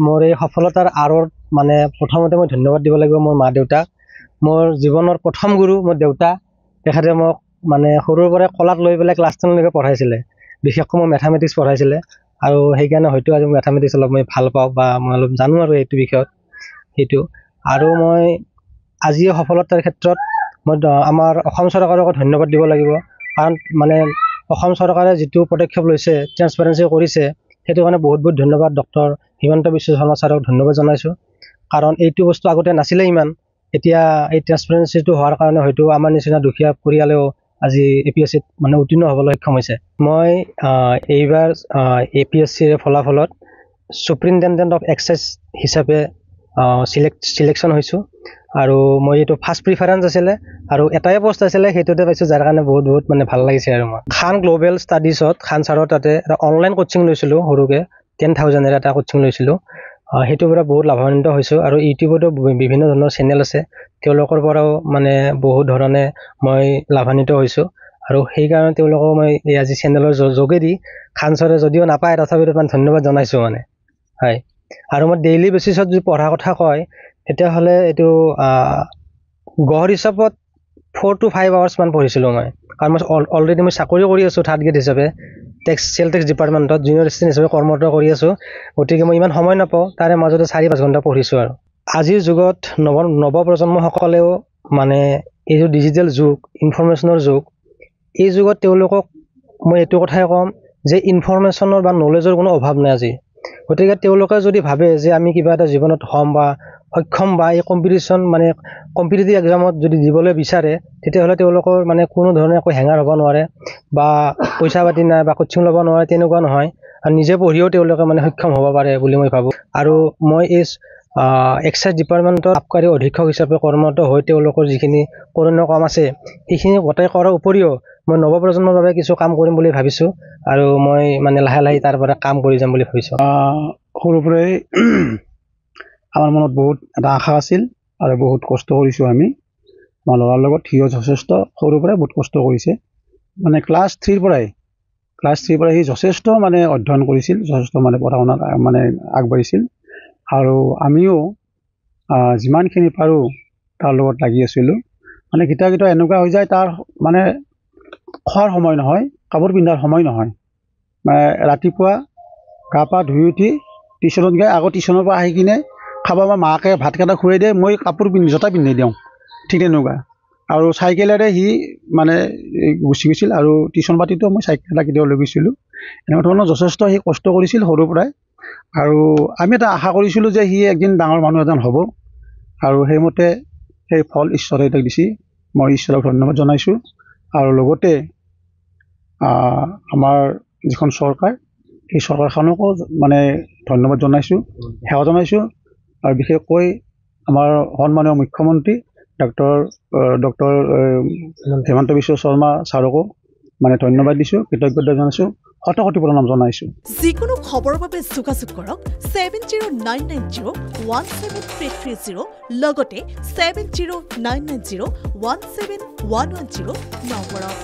মোৰ এই সফলতাৰ আঁৰত মানে প্ৰথমতে মই ধন্যবাদ দিব লাগিব মোৰ মা দেউতাক। মোৰ জীৱনৰ প্ৰথম গুৰু মোৰ দেউতা। তেখেতে মোক মানে সৰুৰ পৰাই কলাত লৈ পেলাই ক্লাছ 10লৈকে পঢ়াইছিলে। বিশেষকৈ মোক মেথামেটিক্স পঢ়াইছিলে আৰু সেইকাৰণে হয়তো আজি মেথামেটিক্স অলপ মই ভাল পাওঁ বা মই অলপ জানো আৰু এইটো বিষয়ত সেইটো। আৰু মই আজি সফলতাৰ ক্ষেত্ৰত মই আমাৰ অসম চৰকাৰক ধন্যবাদ দিব লাগিব। কাৰণ মানে অসম চৰকাৰে যিটো পদক্ষেপ লৈছে, ট্ৰেন্সপাৰেঞ্চি কৰিছে, সেইটো কাৰণে বহুত বহুত ধন্যবাদ ডক্টৰ হিমন্ত বিশ্ব শৰ্মা ছাৰক ধন্যবাদ জনাইছোঁ। কাৰণ এইটো বস্তু আগতে নাছিলে ইমান। এতিয়া এই ট্ৰেন্সপাৰেঞ্চিটো হোৱাৰ কাৰণে হয়তো আমাৰ নিচিনা দুখীয়া পৰিয়ালেও আজি APSCত মানে উত্তীৰ্ণ হ'বলৈ সক্ষম হৈছে। মই এইবাৰ APSCৰ ফলাফলত চুপাৰিনটেণ্ডেণ্ট অফ এক্সাইজ হিচাপে চিলেকশ্যন হৈছোঁ। আৰু মই এইটো ফাৰ্ষ্ট প্ৰিফাৰেঞ্চ আছিলে আৰু এটাই পোষ্ট আছিলে, সেইটোতে পাইছোঁ, যাৰ কাৰণে বহুত বহুত মানে ভাল লাগিছে। আৰু মই খান গ্ল'বেল ষ্টাডিজত খান ছাৰৰ তাতে এটা অনলাইন কোচিং লৈছিলোঁ সৰুকৈ 10,000 এটা কোচিং লৈছিলোঁ। সেইটোৰ পৰা বহুত লাভান্বিত হৈছোঁ। আৰু ইউটিউবতো বিভিন্ন ধৰণৰ চেনেল আছে, তেওঁলোকৰ পৰাও মানে বহুত ধৰণে মই লাভান্বিত হৈছোঁ। আৰু সেইকাৰণে তেওঁলোকক মই এই আজি চেনেলৰ যোগেদি খান ছাৰে যদিও নাপায় তথাপিতো ইমান ধন্যবাদ জনাইছোঁ মানে। হয়। আৰু মই ডেইলি বেচিছত যদি পঢ়াৰ কথা কয় তেতিয়াহ'লে এইটো গড় হিচাপত 4 to 5 hours মান পঢ়িছিলোঁ মই। কাৰণ মই অলৰেডি মই চাকৰি কৰি আছোঁ থাৰ্ড গ্ৰেড হিচাপে চেল টেক্স ডিপাৰ্টমেণ্টত জুনিয়ৰ এছিষ্টেণ্ট হিচাপে কৰ্মৰত কৰি আছোঁ। গতিকে মই ইমান সময় নাপাওঁ, তাৰে মাজতে 4-5 ঘণ্টা পঢ়িছোঁ। আৰু আজিৰ যুগত নৱপ্ৰজন্মসকলেও মানে এই যে ডিজিটেল যুগ, ইনফৰমেশ্যনৰ যুগ, এই যুগত তেওঁলোকক মই এইটো কথাই ক'ম যে ইনফৰমেশ্যনৰ বা নলেজৰ কোনো অভাৱ নাই আজি। গতিকে তেওঁলোকে যদি ভাবে যে আমি কিবা এটা জীৱনত হ'ম বা সক্ষম বা এই কম্পিটিটিভ এক্সামত যদি দিবলৈ বিচাৰে, তেতিয়াহ'লে তেওঁলোকৰ মানে কোনো ধৰণে একো হেঙাৰ হ'ব নোৱাৰে বা পইচা পাতি নাই বা কোচিং ল'ব নোৱাৰে তেনেকুৱা নহয়। আৰু নিজে পঢ়িও তেওঁলোকে মানে সক্ষম হ'ব পাৰে বুলি মই ভাবোঁ। আৰু মই এই এক্সাইজ ডিপাৰ্টমেণ্টত আবকাৰী অধীক্ষক হিচাপে কৰ্মৰত হৈ তেওঁলোকৰ যিখিনি কৰণীয় কাম আছে সেইখিনি গোটেই কৰাৰ উপৰিও মই নৱপ্ৰজন্মৰ বাবে কিছু কাম কৰিম বুলি ভাবিছোঁ। আৰু মই মানে লাহে লাহে তাৰ পৰা কাম কৰি যাম বুলি ভাবিছোঁ। সৰুৰ পৰাই আমাৰ মনত বহুত এটা আশা আছিল আৰু বহুত কষ্ট কৰিছোঁ আমি। আমাৰ ল'ৰাৰ লগত সিও যথেষ্ট সৰুৰ পৰাই বহুত কষ্ট কৰিছে। মানে ক্লাছ 3ৰ পৰাই সি যথেষ্ট মানে অধ্যয়ন কৰিছিল, যথেষ্ট মানে পঢ়া শুনাত মানে আগবাঢ়িছিল। আৰু আমিও যিমানখিনি পাৰোঁ তাৰ লগত লাগি আছিলোঁ। মানে কেতিয়াবা এনেকুৱা হৈ যায় তাৰ মানে খোৱাৰ সময় নহয়, কাপোৰ পিন্ধাৰ সময় নহয়। মানে ৰাতিপুৱা গা পা ধুই উঠি টিউশ্যনত গৈ আকৌ টিউশ্যনৰ পৰা আহি কিনে খাব, বা মাকে ভাতকেইটা খুৱাই দিয়ে, মই কাপোৰ জোতা পিন্ধি দিওঁ, ঠিক তেনেকুৱা। আৰু চাইকেলেৰে সি মানে গুচি গৈছিল। আৰু টিউশ্যন পাতিতো মই চাইকেল এটা কেতিয়াও লৈ গৈছিলোঁ। এনেকুৱা ধৰণৰ যথেষ্ট সি কষ্ট কৰিছিল সৰুৰ পৰাই। আৰু আমি এটা আশা কৰিছিলোঁ যে সি একদিন ডাঙৰ মানুহ এজন হ'ব। আৰু সেইমতে সেই ফল ঈশ্বৰে তাক দিছে। মই ঈশ্বৰক ধন্যবাদ জনাইছোঁ। আৰু লগতে আমাৰ যিখন চৰকাৰ, সেই চৰকাৰখনকো মানে ধন্যবাদ জনাইছোঁ, সেৱা জনাইছোঁ। আৰু বিশেষকৈ আমাৰ সন্মানীয় মুখ্যমন্ত্ৰী ডক্টৰ হিমন্ত বিশ্ব শৰ্মা ছাৰকো মানে ধন্যবাদ দিছোঁ, কৃতজ্ঞতা জনাইছোঁ, শতকোটি প্ৰণাম জনাইছোঁ। যিকোনো খবৰৰ বাবে যোগাযোগ কৰক 7099017330 লগতে 7099017110 নম্বৰত।